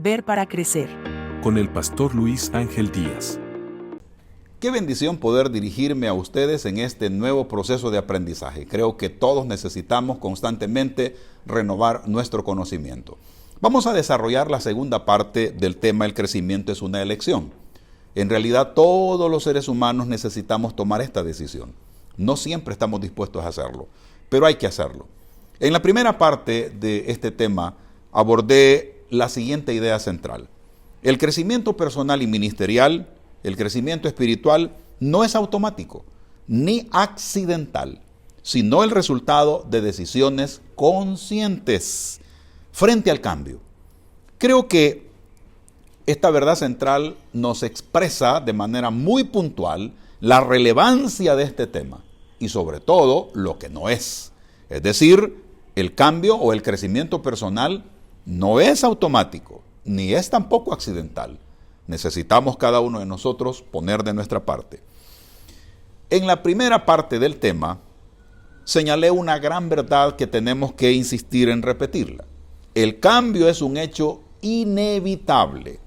Ver para crecer. Con el pastor Luis Ángel Díaz. Qué bendición poder dirigirme a ustedes en este nuevo proceso de aprendizaje. Creo que todos necesitamos constantemente renovar nuestro conocimiento. Vamos a desarrollar la segunda parte del tema El crecimiento es una elección. En realidad todos los seres humanos necesitamos tomar esta decisión. No siempre estamos dispuestos a hacerlo, pero hay que hacerlo. En la primera parte de este tema abordé la siguiente idea central. El crecimiento personal y ministerial, el crecimiento espiritual, no es automático ni accidental, sino el resultado de decisiones conscientes frente al cambio. Creo que esta verdad central nos expresa de manera muy puntual la relevancia de este tema y sobre todo lo que no es. Es decir, el cambio o el crecimiento personal no es automático, ni es tampoco accidental. Necesitamos cada uno de nosotros poner de nuestra parte. En la primera parte del tema, señalé una gran verdad que tenemos que insistir en repetirla. El cambio es un hecho inevitable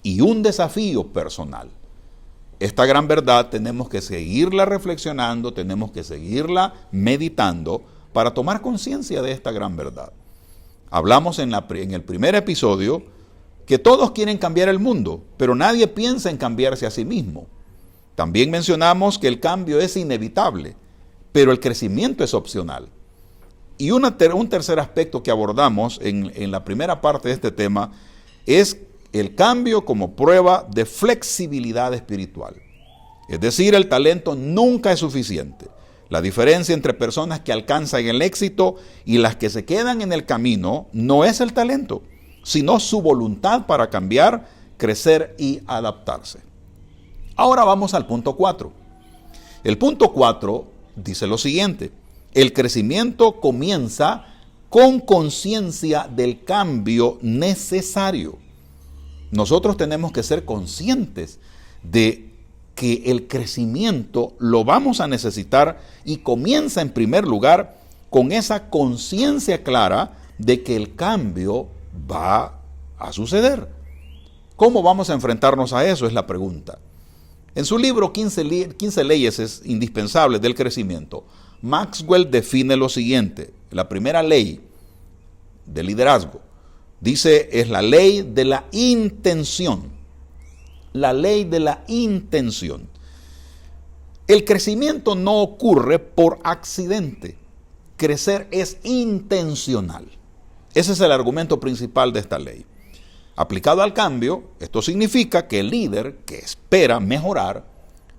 y un desafío personal. Esta gran verdad tenemos que seguirla reflexionando, tenemos que seguirla meditando para tomar conciencia de esta gran verdad. Hablamos en el primer episodio que todos quieren cambiar el mundo, pero nadie piensa en cambiarse a sí mismo. También mencionamos que el cambio es inevitable, pero el crecimiento es opcional. Y un tercer aspecto que abordamos en la primera parte de este tema es el cambio como prueba de flexibilidad espiritual. Es decir, el talento nunca es suficiente. La diferencia entre personas que alcanzan el éxito y las que se quedan en el camino no es el talento, sino su voluntad para cambiar, crecer y adaptarse. Ahora vamos al punto 4. El punto 4 dice lo siguiente: el crecimiento comienza con conciencia del cambio necesario. Nosotros tenemos que ser conscientes de que el crecimiento lo vamos a necesitar y comienza en primer lugar con esa conciencia clara de que el cambio va a suceder. ¿Cómo vamos a enfrentarnos a eso? Es la pregunta. En su libro 15 leyes indispensables del crecimiento, Maxwell define lo siguiente. La primera ley de liderazgo, dice, es la ley de la intención. La ley de la intención. El crecimiento no ocurre por accidente. Crecer es intencional. Ese es el argumento principal de esta ley. Aplicado al cambio, esto significa que el líder que espera mejorar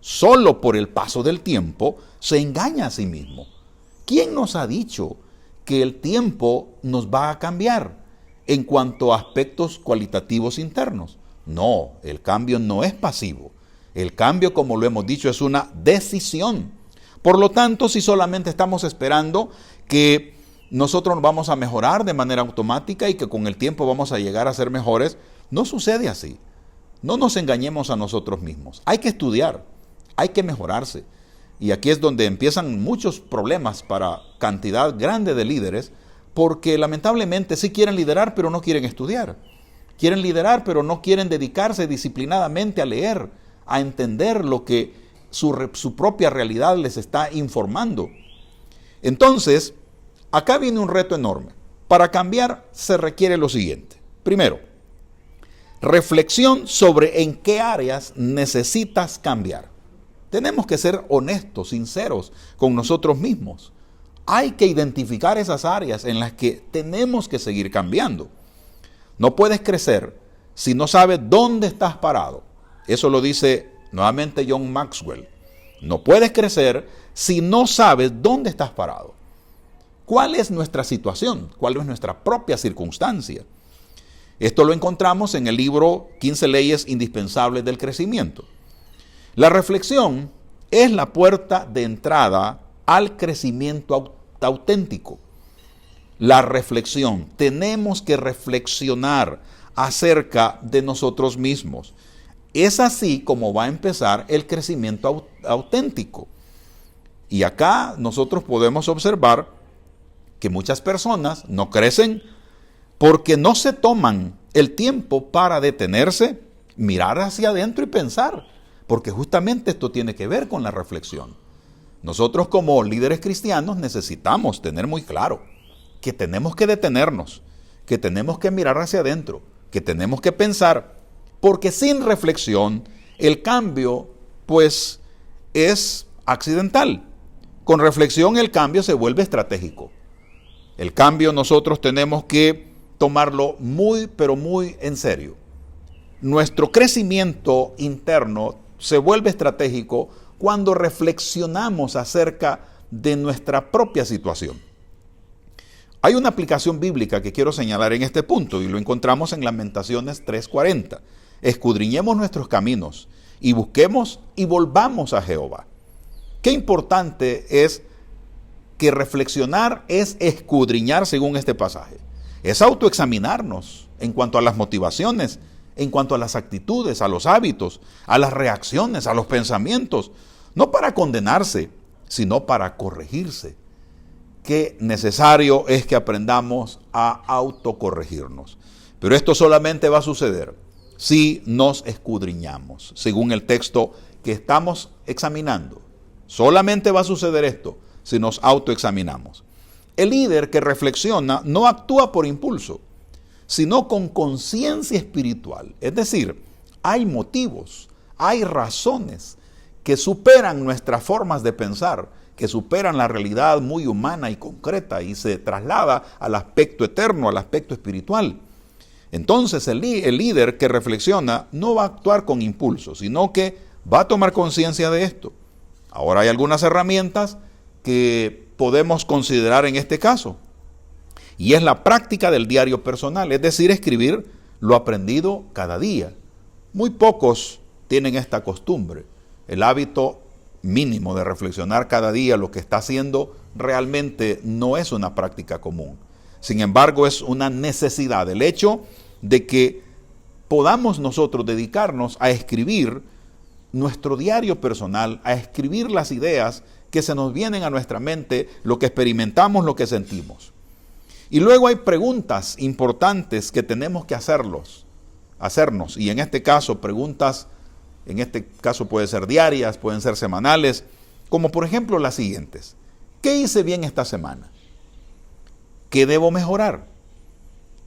solo por el paso del tiempo se engaña a sí mismo. ¿Quién nos ha dicho que el tiempo nos va a cambiar en cuanto a aspectos cualitativos internos? No, el cambio no es pasivo. El cambio, como lo hemos dicho, es una decisión. Por lo tanto, si solamente estamos esperando que nosotros vamos a mejorar de manera automática y que con el tiempo vamos a llegar a ser mejores, no sucede así. No nos engañemos a nosotros mismos. Hay que estudiar, hay que mejorarse. Y aquí es donde empiezan muchos problemas para cantidad grande de líderes, porque lamentablemente sí quieren liderar, pero no quieren estudiar. Quieren liderar, pero no quieren dedicarse disciplinadamente a leer, a entender lo que su propia realidad les está informando. Entonces, acá viene un reto enorme. Para cambiar se requiere lo siguiente. Primero, reflexión sobre en qué áreas necesitas cambiar. Tenemos que ser honestos, sinceros con nosotros mismos. Hay que identificar esas áreas en las que tenemos que seguir cambiando. No puedes crecer si no sabes dónde estás parado. Eso lo dice nuevamente John Maxwell. No puedes crecer si no sabes dónde estás parado. ¿Cuál es nuestra situación? ¿Cuál es nuestra propia circunstancia? Esto lo encontramos en el libro 15 leyes indispensables del crecimiento. La reflexión es la puerta de entrada al crecimiento auténtico. La reflexión, tenemos que reflexionar acerca de nosotros mismos. Es así como va a empezar el crecimiento auténtico. Y acá nosotros podemos observar que muchas personas no crecen porque no se toman el tiempo para detenerse, mirar hacia adentro y pensar, porque justamente esto tiene que ver con la reflexión. Nosotros como líderes cristianos necesitamos tener muy claro que tenemos que detenernos, que tenemos que mirar hacia adentro, que tenemos que pensar, porque sin reflexión el cambio pues es accidental. Con reflexión el cambio se vuelve estratégico. El cambio nosotros tenemos que tomarlo muy, pero muy en serio. Nuestro crecimiento interno se vuelve estratégico cuando reflexionamos acerca de nuestra propia situación. Hay una aplicación bíblica que quiero señalar en este punto y lo encontramos en Lamentaciones 3:40. Escudriñemos nuestros caminos y busquemos y volvamos a Jehová. Qué importante es que reflexionar es escudriñar según este pasaje. Es autoexaminarnos en cuanto a las motivaciones, en cuanto a las actitudes, a los hábitos, a las reacciones, a los pensamientos. No para condenarse, sino para corregirse. Qué necesario es que aprendamos a autocorregirnos. Pero esto solamente va a suceder si nos escudriñamos, según el texto que estamos examinando. Solamente va a suceder esto si nos autoexaminamos. El líder que reflexiona no actúa por impulso, sino con conciencia espiritual. Es decir, hay motivos, hay razones que superan nuestras formas de pensar, que superan la realidad muy humana y concreta y se traslada al aspecto eterno, al aspecto espiritual. Entonces el líder que reflexiona no va a actuar con impulso, sino que va a tomar conciencia de esto. Ahora hay algunas herramientas que podemos considerar en este caso, y es la práctica del diario personal, es decir, escribir lo aprendido cada día. Muy pocos tienen esta costumbre. El hábito mínimo de reflexionar cada día lo que está haciendo realmente no es una práctica común. Sin embargo, es una necesidad, el hecho de que podamos nosotros dedicarnos a escribir nuestro diario personal, a escribir las ideas que se nos vienen a nuestra mente, lo que experimentamos, lo que sentimos. Y luego hay preguntas importantes que tenemos que hacernos, y en este caso preguntas, en este caso pueden ser diarias, pueden ser semanales, como por ejemplo las siguientes. ¿Qué hice bien esta semana? ¿Qué debo mejorar?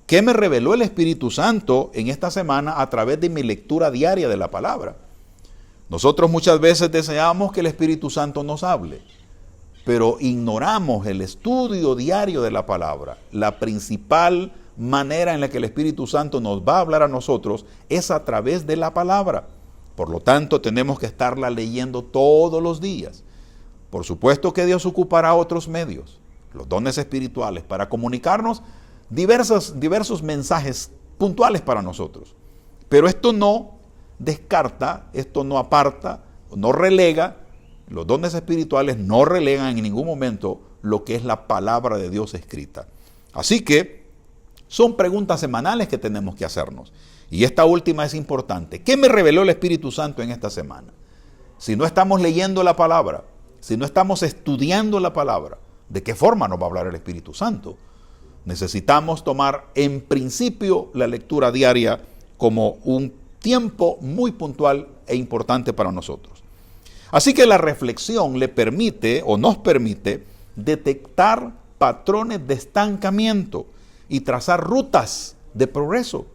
¿Qué me reveló el Espíritu Santo en esta semana a través de mi lectura diaria de la palabra? Nosotros muchas veces deseamos que el Espíritu Santo nos hable, pero ignoramos el estudio diario de la palabra. La principal manera en la que el Espíritu Santo nos va a hablar a nosotros es a través de la palabra. Por lo tanto, tenemos que estarla leyendo todos los días. Por supuesto que Dios ocupará otros medios, los dones espirituales, para comunicarnos diversos mensajes puntuales para nosotros. Pero esto no descarta, esto no aparta, no relega, los dones espirituales no relegan en ningún momento lo que es la palabra de Dios escrita. Así que son preguntas semanales que tenemos que hacernos. Y esta última es importante. ¿Qué me reveló el Espíritu Santo en esta semana? Si no estamos leyendo la palabra, si no estamos estudiando la palabra, ¿de qué forma nos va a hablar el Espíritu Santo? Necesitamos tomar en principio la lectura diaria como un tiempo muy puntual e importante para nosotros. Así que la reflexión le permite o nos permite detectar patrones de estancamiento y trazar rutas de progreso.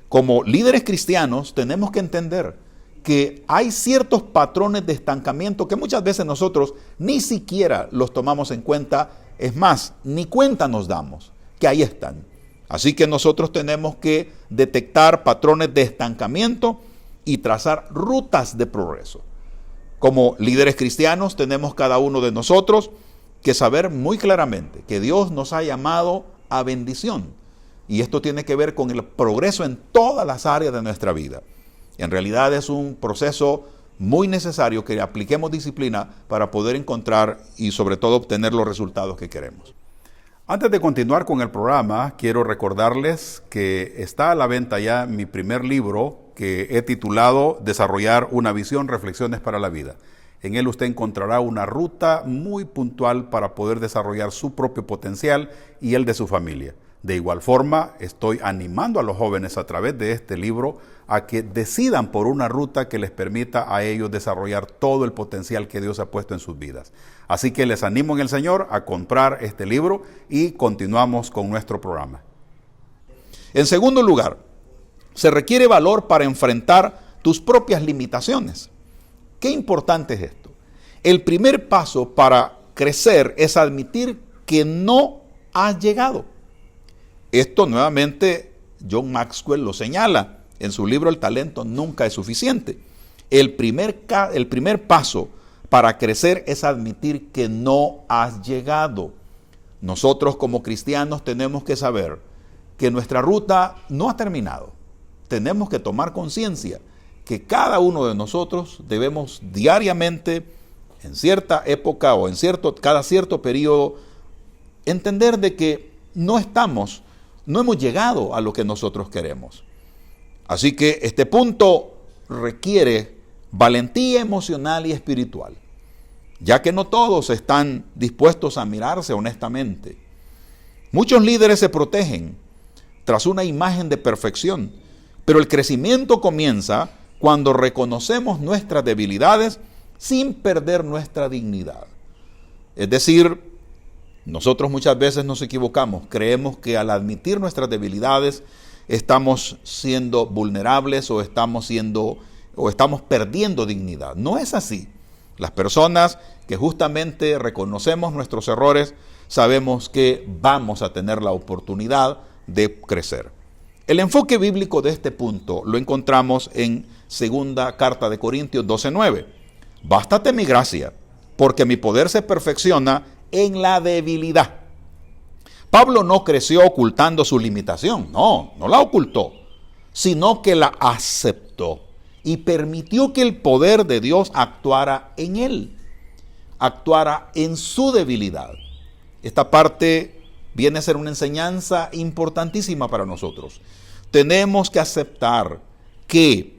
Como líderes cristianos tenemos que entender que hay ciertos patrones de estancamiento que muchas veces nosotros ni siquiera los tomamos en cuenta, es más, ni cuenta nos damos que ahí están. Así que nosotros tenemos que detectar patrones de estancamiento y trazar rutas de progreso. Como líderes cristianos tenemos cada uno de nosotros que saber muy claramente que Dios nos ha llamado a bendición. Y esto tiene que ver con el progreso en todas las áreas de nuestra vida. En realidad es un proceso muy necesario que apliquemos disciplina para poder encontrar y sobre todo obtener los resultados que queremos. Antes de continuar con el programa, quiero recordarles que está a la venta ya mi primer libro que he titulado Desarrollar una visión, reflexiones para la vida. En él usted encontrará una ruta muy puntual para poder desarrollar su propio potencial y el de su familia. De igual forma, estoy animando a los jóvenes a través de este libro a que decidan por una ruta que les permita a ellos desarrollar todo el potencial que Dios ha puesto en sus vidas. Así que les animo en el Señor a comprar este libro y continuamos con nuestro programa. En segundo lugar, se requiere valor para enfrentar tus propias limitaciones. Qué importante es esto. El primer paso para crecer es admitir que no has llegado. Esto nuevamente John Maxwell lo señala en su libro El talento nunca es suficiente. El primer paso para crecer es admitir que no has llegado. Nosotros como cristianos tenemos que saber que nuestra ruta no ha terminado. Tenemos que tomar conciencia que cada uno de nosotros debemos diariamente, en cierta época o en cada cierto periodo, entender de que no hemos llegado a lo que nosotros queremos. Así que este punto requiere valentía emocional y espiritual, ya que no todos están dispuestos a mirarse honestamente. Muchos líderes se protegen tras una imagen de perfección, pero el crecimiento comienza cuando reconocemos nuestras debilidades sin perder nuestra dignidad. Es decir, nosotros muchas veces nos equivocamos, creemos que al admitir nuestras debilidades estamos siendo vulnerables o estamos perdiendo dignidad. No es así. Las personas que justamente reconocemos nuestros errores, sabemos que vamos a tener la oportunidad de crecer. El enfoque bíblico de este punto lo encontramos en segunda carta de Corintios 12:9. Bástate mi gracia, porque mi poder se perfecciona en la debilidad. Pablo no creció ocultando su limitación, no la ocultó, sino que la aceptó y permitió que el poder de Dios actuara en él, actuara en su debilidad. Esta parte viene a ser una enseñanza importantísima para nosotros. Tenemos que aceptar que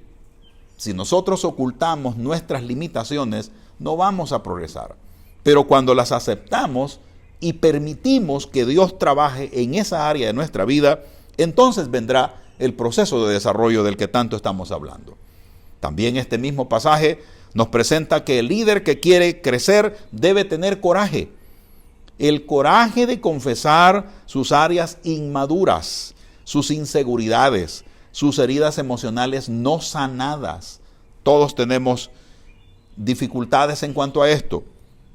si nosotros ocultamos nuestras limitaciones, no vamos a progresar. Pero cuando las aceptamos y permitimos que Dios trabaje en esa área de nuestra vida, entonces vendrá el proceso de desarrollo del que tanto estamos hablando. También este mismo pasaje nos presenta que el líder que quiere crecer debe tener coraje. El coraje de confesar sus áreas inmaduras, sus inseguridades, sus heridas emocionales no sanadas. Todos tenemos dificultades en cuanto a esto.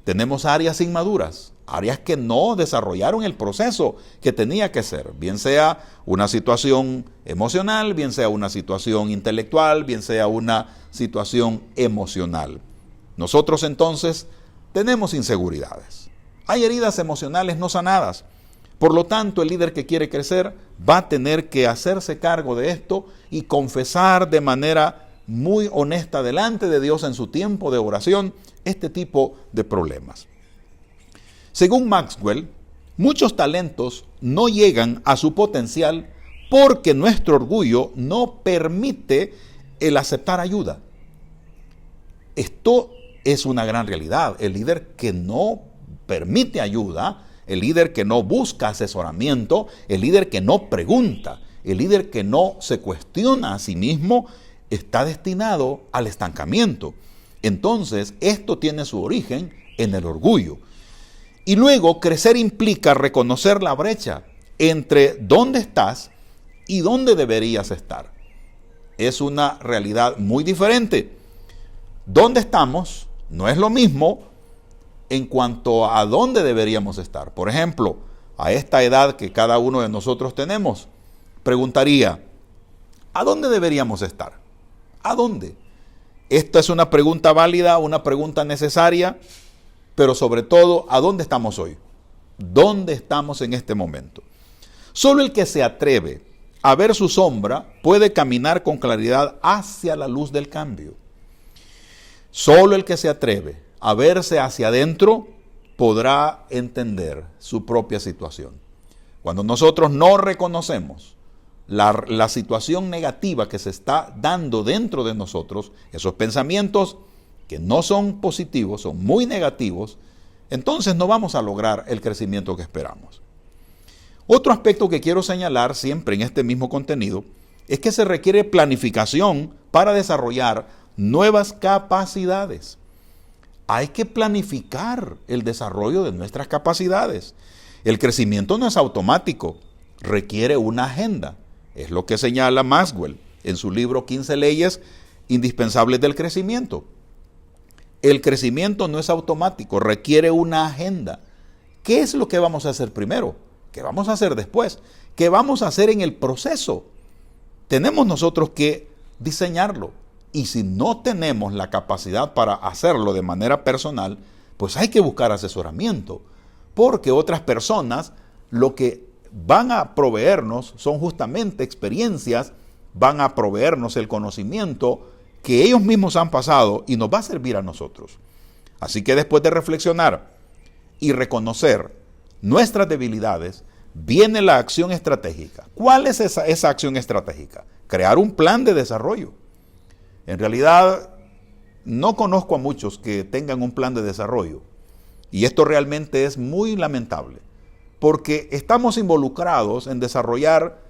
Tenemos áreas inmaduras, áreas que no desarrollaron el proceso que tenía que ser, bien sea una situación emocional, bien sea una situación intelectual, bien sea una situación emocional. Nosotros entonces tenemos inseguridades. Hay heridas emocionales no sanadas. Por lo tanto, el líder que quiere crecer va a tener que hacerse cargo de esto y confesar de manera muy honesta delante de Dios en su tiempo de oración este tipo de problemas. Según Maxwell, muchos talentos no llegan a su potencial porque nuestro orgullo no permite el aceptar ayuda. Esto es una gran realidad. El líder que no permite ayuda, el líder que no busca asesoramiento, el líder que no pregunta, el líder que no se cuestiona a sí mismo, está destinado al estancamiento. Entonces, esto tiene su origen en el orgullo. Y luego, crecer implica reconocer la brecha entre dónde estás y dónde deberías estar. Es una realidad muy diferente. Dónde estamos no es lo mismo en cuanto a dónde deberíamos estar. Por ejemplo, a esta edad que cada uno de nosotros tenemos, preguntaría, ¿a dónde deberíamos estar? ¿A dónde? Esta es una pregunta válida, una pregunta necesaria, pero sobre todo, ¿a dónde estamos hoy? ¿Dónde estamos en este momento? Solo el que se atreve a ver su sombra puede caminar con claridad hacia la luz del cambio. Solo el que se atreve a verse hacia adentro podrá entender su propia situación. Cuando nosotros no reconocemos la situación negativa que se está dando dentro de nosotros, esos pensamientos que no son positivos, son muy negativos, entonces no vamos a lograr el crecimiento que esperamos. Otro aspecto que quiero señalar siempre en este mismo contenido es que se requiere planificación para desarrollar nuevas capacidades. Hay que planificar el desarrollo de nuestras capacidades. El crecimiento no es automático, requiere una agenda. Es lo que señala Maxwell en su libro 15 leyes indispensables del crecimiento. El crecimiento no es automático, requiere una agenda. ¿Qué es lo que vamos a hacer primero? ¿Qué vamos a hacer después? ¿Qué vamos a hacer en el proceso? Tenemos nosotros que diseñarlo. Y si no tenemos la capacidad para hacerlo de manera personal, pues hay que buscar asesoramiento. Porque otras personas lo que van a proveernos son justamente experiencias, van a proveernos el conocimiento que ellos mismos han pasado y nos va a servir a nosotros. Así que después de reflexionar y reconocer nuestras debilidades, viene la acción estratégica. ¿Cuál es esa acción estratégica? Crear un plan de desarrollo. En realidad, no conozco a muchos que tengan un plan de desarrollo. Y esto realmente es muy lamentable, porque estamos involucrados en desarrollar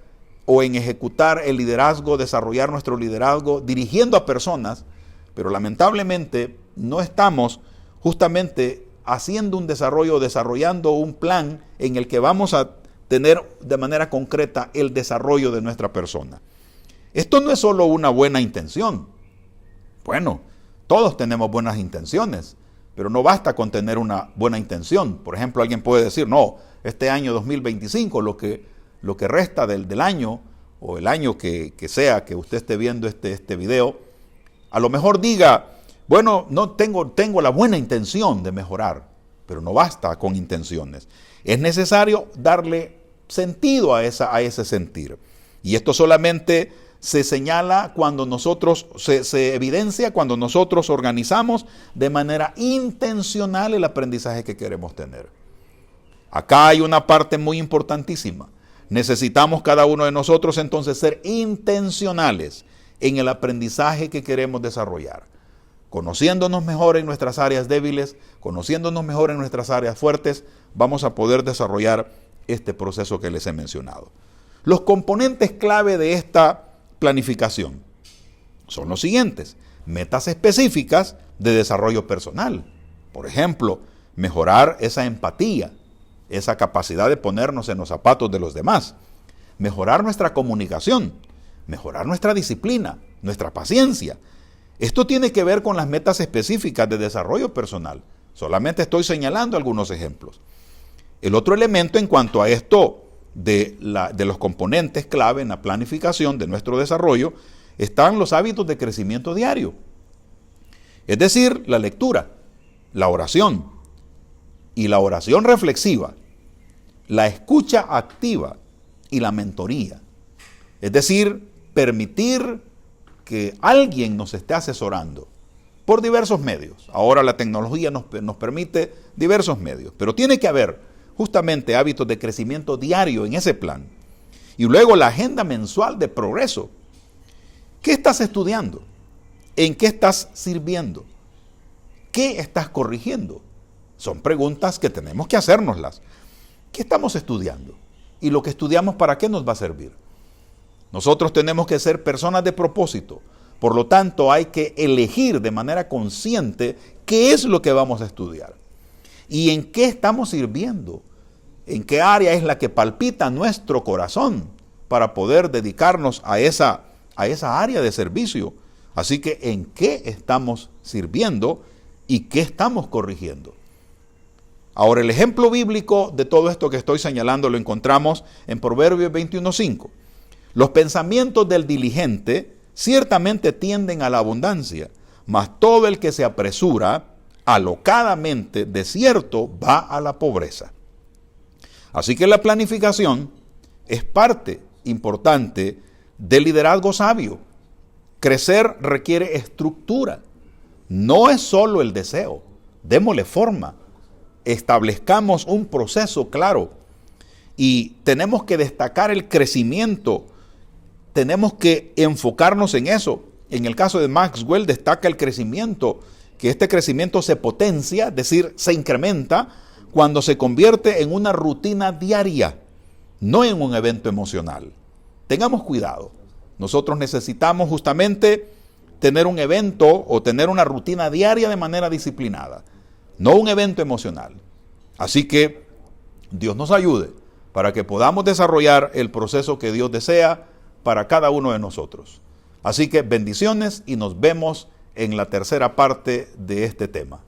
o en ejecutar el liderazgo, desarrollar nuestro liderazgo, dirigiendo a personas, pero lamentablemente no estamos justamente haciendo un desarrollo, desarrollando un plan en el que vamos a tener de manera concreta el desarrollo de nuestra persona. Esto no es solo una buena intención. Bueno, todos tenemos buenas intenciones, pero no basta con tener una buena intención. Por ejemplo, alguien puede decir, no, este año 2025, lo que resta del año, o el año que sea que usted esté viendo este video, a lo mejor diga, bueno, no tengo la buena intención de mejorar, pero no basta con intenciones. Es necesario darle sentido a ese sentir. Y esto solamente se señala cuando nosotros, se evidencia cuando nosotros organizamos de manera intencional el aprendizaje que queremos tener. Acá hay una parte muy importantísima. Necesitamos cada uno de nosotros entonces ser intencionales en el aprendizaje que queremos desarrollar. Conociéndonos mejor en nuestras áreas débiles, conociéndonos mejor en nuestras áreas fuertes, vamos a poder desarrollar este proceso que les he mencionado. Los componentes clave de esta planificación son los siguientes: metas específicas de desarrollo personal. Por ejemplo, mejorar esa empatía, esa capacidad de ponernos en los zapatos de los demás. Mejorar nuestra comunicación, mejorar nuestra disciplina, nuestra paciencia. Esto tiene que ver con las metas específicas de desarrollo personal. Solamente estoy señalando algunos ejemplos. El otro elemento en cuanto a esto de los componentes clave en la planificación de nuestro desarrollo están los hábitos de crecimiento diario. Es decir, la lectura, la oración y la oración reflexiva, la escucha activa y la mentoría. Es decir, permitir que alguien nos esté asesorando por diversos medios. Ahora la tecnología nos permite diversos medios, pero tiene que haber justamente hábitos de crecimiento diario en ese plan. Y luego la agenda mensual de progreso. ¿Qué estás estudiando? ¿En qué estás sirviendo? ¿Qué estás corrigiendo? Son preguntas que tenemos que hacérnoslas. ¿Qué estamos estudiando? ¿Y lo que estudiamos para qué nos va a servir? Nosotros tenemos que ser personas de propósito. Por lo tanto, hay que elegir de manera consciente qué es lo que vamos a estudiar. ¿Y en qué estamos sirviendo? ¿En qué área es la que palpita nuestro corazón para poder dedicarnos a esa área de servicio? Así que, ¿en qué estamos sirviendo y qué estamos corrigiendo? Ahora, el ejemplo bíblico de todo esto que estoy señalando lo encontramos en Proverbios 21:5. Los pensamientos del diligente ciertamente tienden a la abundancia, mas todo el que se apresura alocadamente, de cierto, va a la pobreza. Así que la planificación es parte importante del liderazgo sabio. Crecer requiere estructura. No es solo el deseo. Démosle forma. Establezcamos un proceso claro. Y tenemos que destacar el crecimiento. Tenemos que enfocarnos en eso. En el caso de Maxwell destaca el crecimiento, que este crecimiento se potencia, es decir, se incrementa cuando se convierte en una rutina diaria. no en un evento emocional. Tengamos cuidado. Nosotros necesitamos justamente tener un evento o tener una rutina diaria de manera disciplinada, no un evento emocional. Así que Dios nos ayude para que podamos desarrollar el proceso que Dios desea para cada uno de nosotros. Así que bendiciones y nos vemos en la tercera parte de este tema.